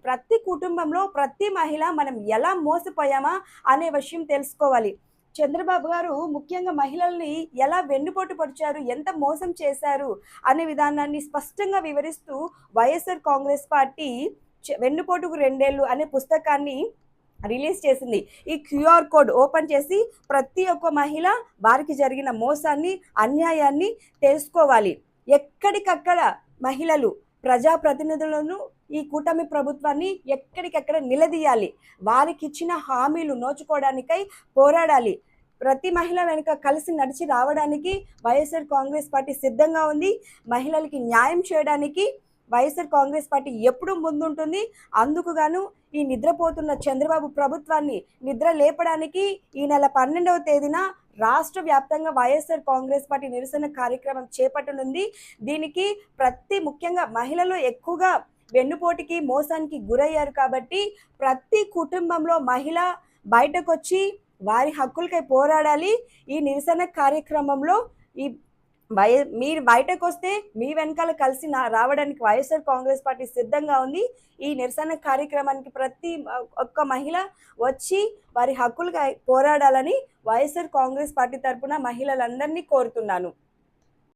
ప్రతి కుటుంబంలో ప్రతి మహిళ మనం ఎలా మోసపోయామా అనే విషయం తెలుసుకోవాలి. చంద్రబాబు గారు ముఖ్యంగా మహిళల్ని ఎలా వెన్నుపోటు పొడిచారు, ఎంత మోసం చేశారు అనే విధానాన్ని స్పష్టంగా వివరిస్తూ వైఎస్ఆర్ కాంగ్రెస్ పార్టీ 'వెన్నుపోటుకు రెండేళ్ళు' అనే పుస్తకాన్ని రిలీజ్ చేసింది. ఈ క్యూఆర్ కోడ్ ఓపెన్ చేసి ప్రతి ఒక్క మహిళ వారికి జరిగిన మోసాన్ని, అన్యాయాన్ని తెలుసుకోవాలి. ఎక్కడికక్కడ మహిళలు ప్రజాప్రతినిధులను, ఈ కూటమి ప్రభుత్వాన్ని ఎక్కడికక్కడ నిలదీయాలి. వారికిచ్చిన హామీలు నోచుకోవడానికై పోరాడాలి. ప్రతి మహిళ వెనుక కలిసి నడిచి రావడానికి వైఎస్ఆర్ కాంగ్రెస్ పార్టీ సిద్ధంగా ఉంది. మహిళలకి న్యాయం చేయడానికి వైఎస్ఆర్ కాంగ్రెస్ పార్టీ ఎప్పుడూ ముందుంటుంది. అందుకు గాను ఈ నిద్రపోతున్న చంద్రబాబు ప్రభుత్వాన్ని నిద్ర లేపడానికి ఈ నెల 12వ తేదీన రాష్ట్ర వ్యాప్తంగా వైఎస్ఆర్ కాంగ్రెస్ పార్టీ నిరసన కార్యక్రమం చేపట్టనుంది. దీనికి ముఖ్యంగా మహిళలు ఎక్కువగా వెన్నుపోటుకి, మోసానికి గురయ్యారు కాబట్టి ప్రతి కుటుంబంలో మహిళ బయటకొచ్చి వారి హక్కులకై పోరాడాలి. ఈ నిరసన కార్యక్రమంలో మీరు బయటకొస్తే మీ వెనకాల కలిసి రావడానికి వైఎస్ఆర్ కాంగ్రెస్ పార్టీ సిద్ధంగా ఉంది. ఈ నిరసన కార్యక్రమానికి ప్రతి ఒక్క మహిళ వచ్చి వారి హక్కులకై పోరాడాలని వైఎస్ఆర్ కాంగ్రెస్ పార్టీ తరపున మహిళలందరినీ కోరుతున్నాను.